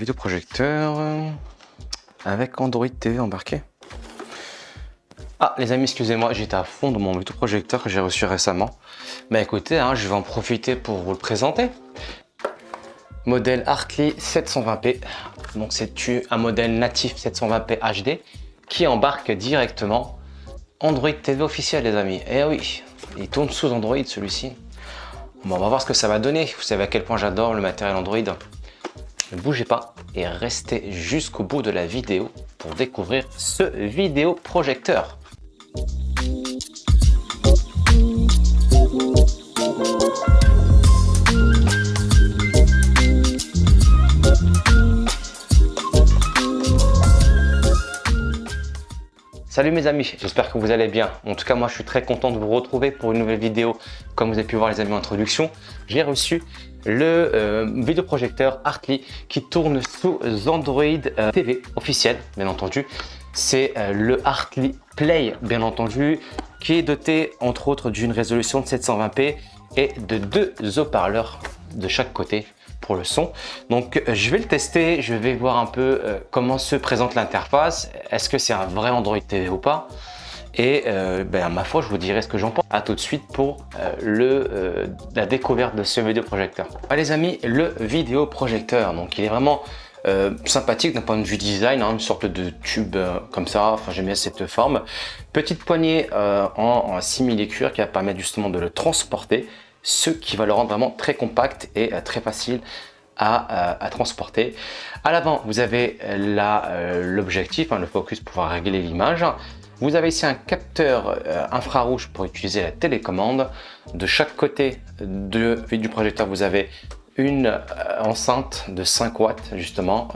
vidéoprojecteur avec Android TV embarqué. Ah les amis, excusez-moi, j'étais à fond dans mon vidéoprojecteur que j'ai reçu récemment. Bah écoutez, je vais en profiter pour vous le présenter. Modèle Hartley 720p, donc c'est un modèle natif 720p HD qui embarque directement Android TV officiel les amis. Et oui, il tourne sous Android celui-ci. Bon, on va voir ce que ça va donner. Vous savez à quel point j'adore le matériel Android. Ne bougez pas et restez jusqu'au bout de la vidéo pour découvrir ce vidéoprojecteur. Salut mes amis, j'espère que vous allez bien. En tout cas, moi je suis très content de vous retrouver pour une nouvelle vidéo. Comme vous avez pu voir les amis en introduction, j'ai reçu le vidéoprojecteur Hartley qui tourne sous Android TV officiel, bien entendu. C'est le Hartley Play, bien entendu, qui est doté entre autres d'une résolution de 720p et de 2 haut-parleurs de chaque côté pour le son. Donc je vais le tester, je vais voir un peu comment se présente l'interface, est-ce que c'est un vrai Android TV ou pas, et ma foi je vous dirai ce que j'en pense. À tout de suite pour la découverte de ce vidéoprojecteur. Les amis, le vidéoprojecteur, donc il est vraiment sympathique d'un point de vue design, une sorte de tube comme ça, enfin j'aime bien cette forme. Petite poignée en simili-cuir qui va permettre justement de le transporter, ce qui va le rendre vraiment très compact et très facile à transporter. À l'avant, vous avez l'objectif, le focus pour pouvoir régler l'image. Vous avez ici un capteur infrarouge pour utiliser la télécommande. De chaque côté du projecteur, vous avez une enceinte de 5 watts justement.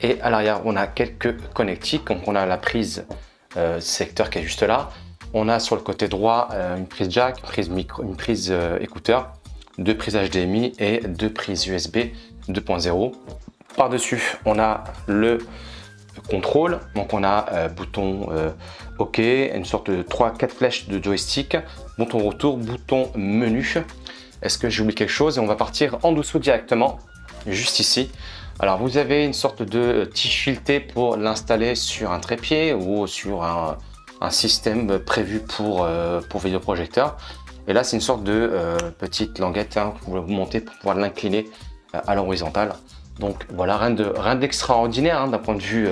Et à l'arrière, on a quelques connectiques. Donc on a la prise secteur qui est juste là. On a sur le côté droit une prise jack, une prise écouteur, 2 prises HDMI et 2 prises USB 2.0. Par-dessus, on a le contrôle. Donc on a bouton OK, une sorte de 3-4 flèches de joystick, bouton retour, bouton menu. Est-ce que j'oublie quelque chose? Et on va partir en dessous directement, juste ici. Alors vous avez une sorte de tige filetée pour l'installer sur un trépied ou sur un système prévu pour vidéoprojecteur. Et là, c'est une sorte de petite languette que vous montez pour pouvoir l'incliner à l'horizontale. Donc voilà, rien d'extraordinaire d'un point de vue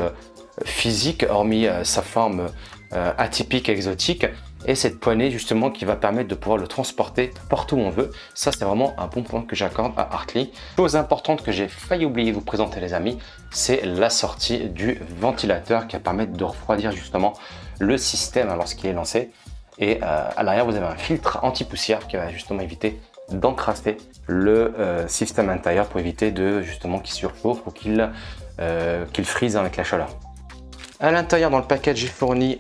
physique, hormis sa forme atypique, exotique. Et cette poignée justement qui va permettre de pouvoir le transporter partout où on veut. Ça, c'est vraiment un bon point que j'accorde à Hartley. Chose importante que j'ai failli oublier de vous présenter les amis, c'est la sortie du ventilateur qui va permettre de refroidir justement le système lorsqu'il est lancé. Et à l'arrière, vous avez un filtre anti-poussière qui va justement éviter d'encrasser le système intérieur pour éviter justement qu'il surchauffe ou qu'il frise avec la chaleur. À l'intérieur, dans le package, j'ai fourni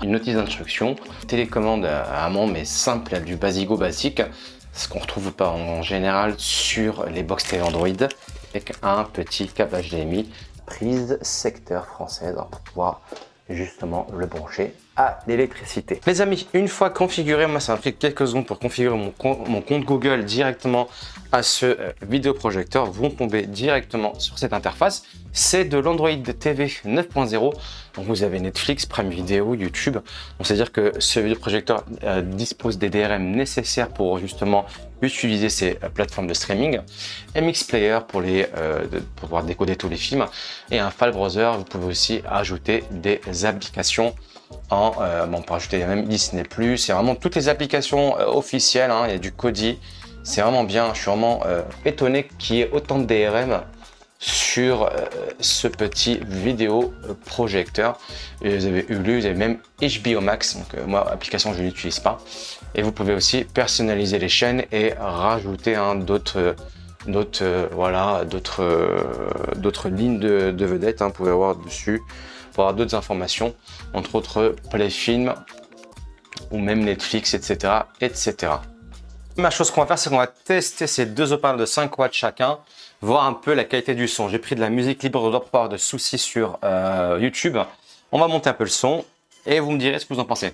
une notice d'instruction, télécommande amont mais simple, du basico basique, ce qu'on ne retrouve pas en général sur les box TV Android, avec un petit câble HDMI, prise secteur française pour pouvoir justement le brancher à l'électricité. Les amis, une fois configuré, moi ça m'a pris quelques secondes pour configurer mon compte Google directement à ce vidéoprojecteur. Vous tombez directement sur cette interface. C'est de l'Android TV 9.0. Donc vous avez Netflix, Prime Video, YouTube. Donc c'est-à-dire que ce vidéoprojecteur dispose des DRM nécessaires pour justement utiliser ces plateformes de streaming, MX Player pour pouvoir décoder tous les films, et un file browser. Vous pouvez aussi ajouter des applications on peut ajouter même Disney+, c'est vraiment toutes les applications officielles, il y a du Kodi, c'est vraiment bien. Je suis vraiment étonné qu'il y ait autant de DRM sur ce petit vidéoprojecteur. Vous avez Hulu, vous avez même HBO Max, donc moi application je n'utilise pas. Et vous pouvez aussi personnaliser les chaînes et rajouter d'autres lignes de vedettes, vous pouvez avoir dessus pour avoir d'autres informations, entre autres Playfilm ou même Netflix, etc. etc. La chose qu'on va faire, c'est qu'on va tester ces 2 haut-parleurs de 5 watts chacun, voir un peu la qualité du son. J'ai pris de la musique libre de droit pour pas avoir de soucis sur YouTube. On va monter un peu le son et vous me direz ce que vous en pensez.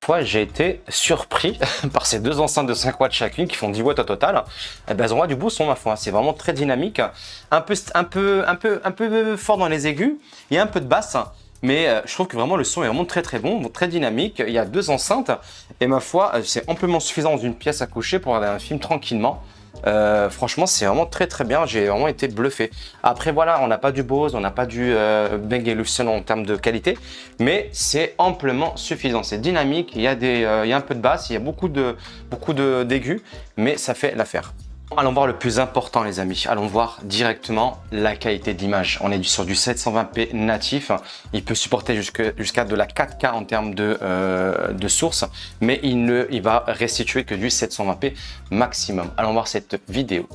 fois, j'ai été surpris par ces deux enceintes de 5 watts chacune qui font 10 watts au total. Eh ben, elles ont du beau son, ma foi. C'est vraiment très dynamique, un peu fort dans les aigus. Il y a un peu de basse, mais je trouve que vraiment le son est vraiment très bon, très dynamique. Il y a deux enceintes et ma foi, c'est amplement suffisant dans une pièce à coucher pour regarder un film tranquillement. Franchement, c'est vraiment très bien. J'ai vraiment été bluffé. Après, voilà, on n'a pas du Bose, on n'a pas du Bang & Olufsen en termes de qualité, mais c'est amplement suffisant. C'est dynamique. Il y a un peu de basse, il y a beaucoup d'aigus, mais ça fait l'affaire. Allons voir le plus important, les amis. Allons voir directement la qualité d'image. On est sur du 720p natif. Il peut supporter jusqu'à de la 4K en termes de source, mais il va restituer que du 720p maximum. Allons voir cette vidéo.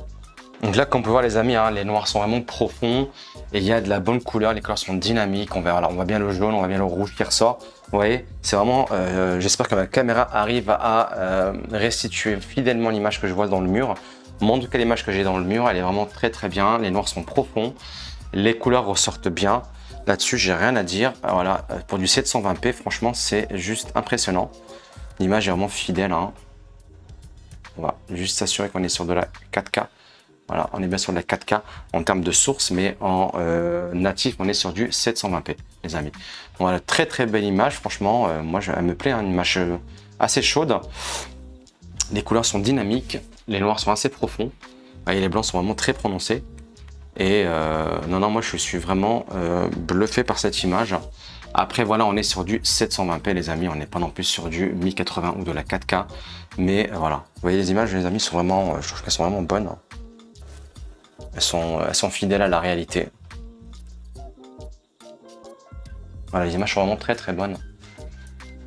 Donc là, comme on peut voir, les amis, hein, les noirs sont vraiment profonds et il y a de la bonne couleur. Les couleurs sont dynamiques. On voit bien le jaune, on voit bien le rouge qui ressort. Vous voyez, c'est vraiment. J'espère que ma caméra arrive à restituer fidèlement l'image que je vois dans le mur. Moi, en tout cas, l'image que j'ai dans le mur, elle est vraiment très bien. Les noirs sont profonds, les couleurs ressortent bien. Là-dessus, j'ai rien à dire. Voilà, pour du 720p, franchement, c'est juste impressionnant. L'image est vraiment fidèle. Hein. On va juste s'assurer qu'on est sur de la 4K. Voilà, on est bien sur de la 4K en termes de source, mais en natif, on est sur du 720p, les amis. Voilà, très belle image. Franchement, moi, elle me plaît, hein, une image assez chaude. Les couleurs sont dynamiques, les noirs sont assez profonds, et les blancs sont vraiment très prononcés. Et non, moi je suis vraiment bluffé par cette image. Après voilà, on est sur du 720p les amis, on n'est pas non plus sur du 1080 ou de la 4K. Mais voilà, vous voyez les images les amis sont vraiment, je trouve qu'elles sont vraiment bonnes. Elles sont fidèles à la réalité. Voilà, les images sont vraiment très bonnes.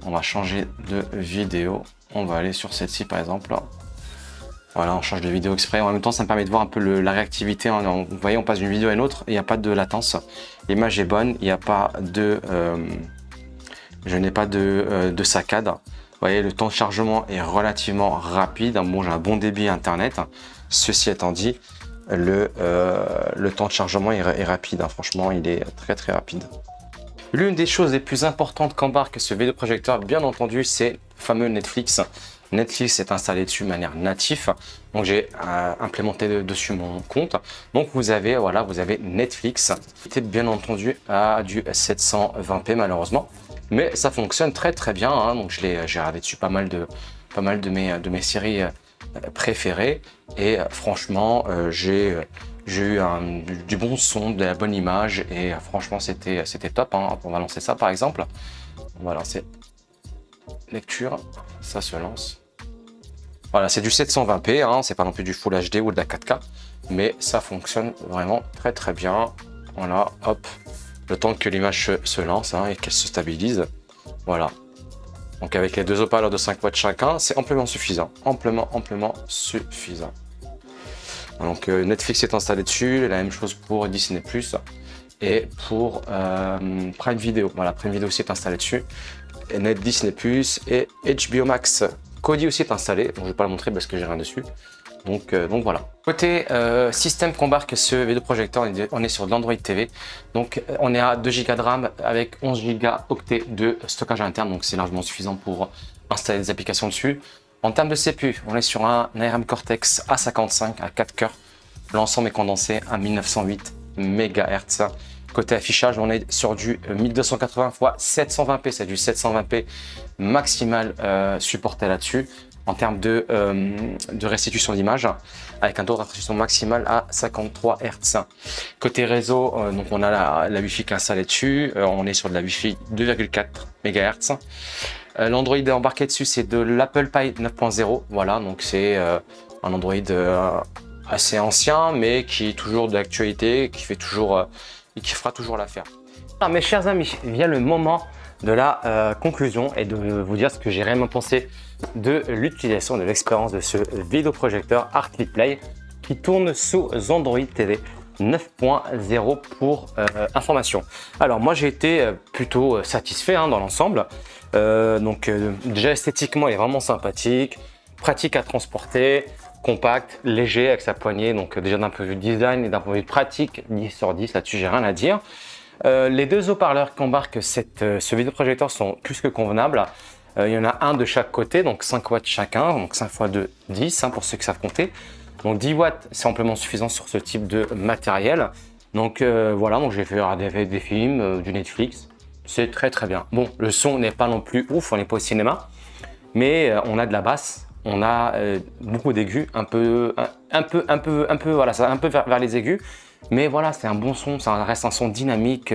On va changer de vidéo. On va aller sur celle-ci par exemple. Voilà, on change de vidéo exprès. En même temps, ça me permet de voir un peu la réactivité. Hein. Vous voyez, on passe d'une vidéo à une autre. Il n'y a pas de latence. L'image est bonne. Il n'y a pas de... je n'ai pas de saccade. Vous voyez, le temps de chargement est relativement rapide. Bon, j'ai un bon débit internet. Ceci étant dit, le temps de chargement est rapide. Hein. Franchement, il est très rapide. L'une des choses les plus importantes qu'embarque ce vidéoprojecteur, bien entendu, c'est le fameux Netflix. Netflix est installé dessus de manière native. Donc j'ai implémenté dessus mon compte. Donc vous avez Netflix. C'était bien entendu à du 720p malheureusement. Mais ça fonctionne très bien. Hein. Donc j'ai regardé dessus pas mal de mes séries préférées. Et franchement, j'ai eu du bon son, de la bonne image et franchement c'était top. Hein. On va lancer ça par exemple. On va lancer lecture, ça se lance. Voilà, c'est du 720p, hein. C'est pas non plus du Full HD ou de la 4K, mais ça fonctionne vraiment très bien. Voilà, hop, le temps que l'image se lance hein, et qu'elle se stabilise. Voilà. Donc avec les deux haut-parleurs de 5 watts chacun, c'est amplement suffisant. Amplement suffisant. Donc Netflix est installé dessus, la même chose pour Disney+, et pour Prime Video. Voilà, Prime Video aussi est installé dessus. Et Disney+, et HBO Max. Kodi aussi est installé, donc je ne vais pas le montrer parce que j'ai rien dessus. Donc voilà. Côté système qu'embarque ce vidéoprojecteur, on est sur de l'Android TV. Donc on est à 2 Go de RAM avec 11 Go octets de stockage interne, donc c'est largement suffisant pour installer des applications dessus. En termes de CPU, on est sur un ARM Cortex A55 à 4 cœurs. L'ensemble est condensé à 1908 MHz. Côté affichage, on est sur du 1280 x 720p, c'est du 720p maximal supporté là-dessus. En termes de restitution d'image, avec un taux de restitution maximal à 53 Hz. Côté réseau, donc on a la Wi-Fi qui est installée dessus, on est sur de la Wi-Fi 2,4 MHz. L'Android embarqué dessus, c'est de l'Apple Pie 9.0, voilà, donc c'est un Android assez ancien, mais qui est toujours d'actualité, qui fera toujours l'affaire. Mes chers amis, vient le moment de la conclusion et de vous dire ce que j'ai réellement pensé de l'utilisation de l'expérience de ce vidéoprojecteur Artly Play qui tourne sous Android TV 9.0 pour information. Alors moi j'ai été plutôt satisfait hein, dans l'ensemble. Déjà esthétiquement il est vraiment sympathique, pratique à transporter, compact, léger avec sa poignée. Donc déjà d'un point de vue design et d'un point de vue pratique, 10 sur 10 là-dessus j'ai rien à dire. Les deux haut-parleurs qu'embarque ce vidéoprojecteur sont plus que convenables. Il y en a un de chaque côté, donc 5 watts chacun, donc 5 x 2, 10 pour ceux qui savent compter. Donc 10 watts, c'est amplement suffisant sur ce type de matériel. Donc voilà, donc j'ai fait des films, du Netflix, c'est très très bien. Bon, le son n'est pas non plus ouf, on n'est pas au cinéma, mais on a de la basse, on a beaucoup d'aigus, un peu voilà, ça un peu vers les aigus. Mais voilà, c'est un bon son, ça reste un son dynamique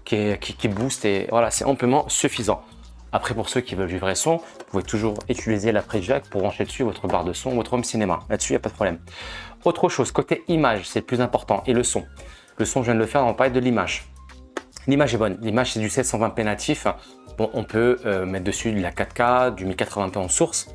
qui booste et voilà, c'est amplement suffisant. Après, pour ceux qui veulent du vrai son, vous pouvez toujours utiliser la prise jack pour brancher dessus votre barre de son, votre home cinéma. Là-dessus, il n'y a pas de problème. Autre chose, côté image, c'est le plus important, et le son. Le son, je viens de le faire, on va parler de l'image. L'image est bonne, l'image c'est du 720p natif. Bon, on peut mettre dessus de la 4K, du 1080p en source,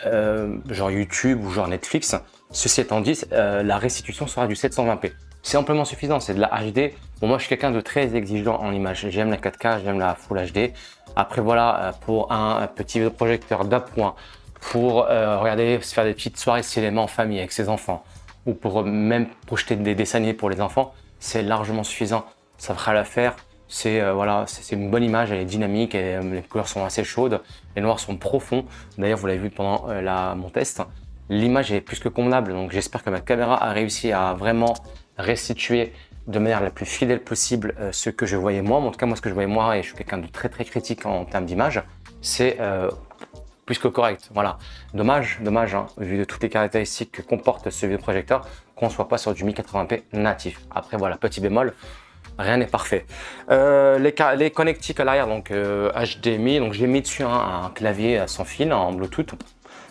genre YouTube ou genre Netflix. Ceci étant dit, la restitution sera du 720p. C'est amplement suffisant, c'est de la HD. Bon, moi, je suis quelqu'un de très exigeant en image. J'aime la 4K, j'aime la Full HD. Après, voilà, pour un petit projecteur d'appoint, pour regarder, se faire des petites soirées cinéma en famille avec ses enfants, ou pour même projeter des dessins animés pour les enfants, c'est largement suffisant. Ça fera l'affaire. C'est voilà, c'est une bonne image, elle est dynamique, et, les couleurs sont assez chaudes, les noirs sont profonds. D'ailleurs, vous l'avez vu pendant mon test. L'image est plus que convenable, donc j'espère que ma caméra a réussi à vraiment restituer de manière la plus fidèle possible ce que je voyais moi. En tout cas, moi, ce que je voyais moi, et je suis quelqu'un de très très critique en termes d'image, c'est plus que correct. Voilà. Dommage, hein, vu de toutes les caractéristiques que comporte ce vidéoprojecteur, qu'on ne soit pas sur du 1080p natif. Après, voilà, petit bémol, rien n'est parfait. Les connectiques à l'arrière, donc HDMI, donc j'ai mis dessus un clavier sans fil en Bluetooth,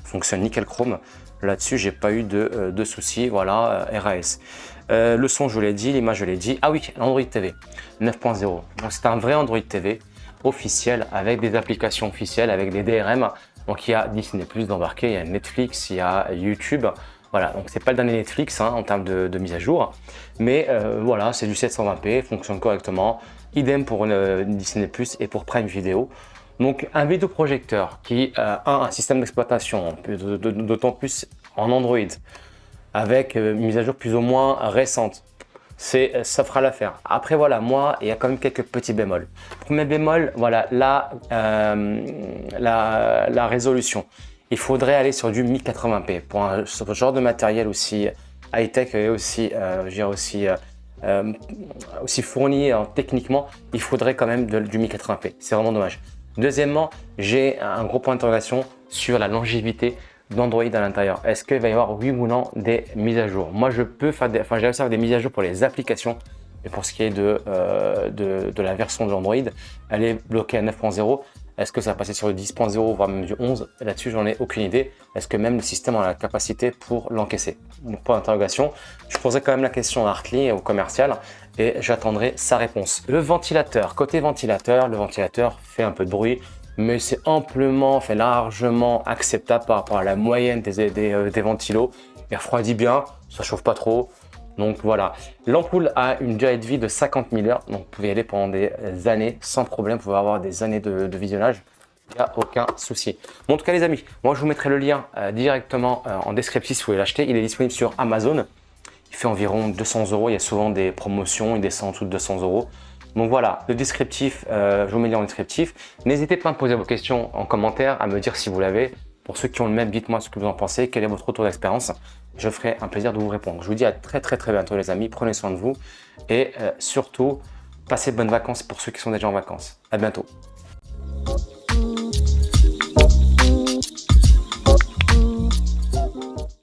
fonctionne nickel chrome. Là-dessus, j'ai pas eu de soucis. Voilà, RAS. Le son, je vous l'ai dit, l'image, je l'ai dit. Ah oui, Android TV 9.0. Donc c'est un vrai Android TV officiel avec des applications officielles, avec des DRM. Donc il y a Disney+ d'embarqué, il y a Netflix, il y a YouTube. Voilà, donc c'est pas le dernier Netflix en termes de mise à jour, mais voilà, c'est du 720p, fonctionne correctement. Idem pour Disney+ et pour Prime Video. Donc un vidéoprojecteur qui a un système d'exploitation, d'autant plus en Android, avec une mise à jour plus ou moins récente, ça fera l'affaire. Après voilà, moi, il y a quand même quelques petits bémols. Premier bémol, voilà, la résolution. Il faudrait aller sur du 1080p pour ce genre de matériel aussi high-tech et aussi, aussi fourni techniquement. Il faudrait quand même du 1080p. C'est vraiment dommage. Deuxièmement, j'ai un gros point d'interrogation sur la longévité d'Android à l'intérieur. Est-ce qu'il va y avoir oui ou non des mises à jour? Moi, je peux faire j'ai réussi à faire des mises à jour pour les applications, et pour ce qui est de la version de l'Android, elle est bloquée à 9.0. Est-ce que ça va passer sur le 10.0 voire même du 11? Là-dessus, j'en ai aucune idée. Est-ce que même le système a la capacité pour l'encaisser? Donc, point d'interrogation. Je poserai quand même la question à Hartley, au commercial, et j'attendrai sa réponse. Le ventilateur. Côté ventilateur, le ventilateur fait un peu de bruit, mais c'est amplement, largement acceptable par rapport à la moyenne des ventilos. Il refroidit bien, ça chauffe pas trop. Donc voilà, l'ampoule a une durée de vie de 50 000 heures, donc vous pouvez y aller pendant des années sans problème, vous pouvez avoir des années de visionnage, il n'y a aucun souci. Bon, en tout cas les amis, moi je vous mettrai le lien directement en description si vous voulez l'acheter, il est disponible sur Amazon, il fait environ 200 €, il y a souvent des promotions, il descend en dessous de 200 €. Donc voilà, le descriptif, je vous mets le lien en descriptif. N'hésitez pas à me poser vos questions en commentaire, à me dire si vous l'avez. Pour ceux qui ont le même, dites-moi ce que vous en pensez, quel est votre retour d'expérience. Je ferai un plaisir de vous répondre. Je vous dis à très bientôt les amis, prenez soin de vous et surtout, passez de bonnes vacances pour ceux qui sont déjà en vacances. À bientôt.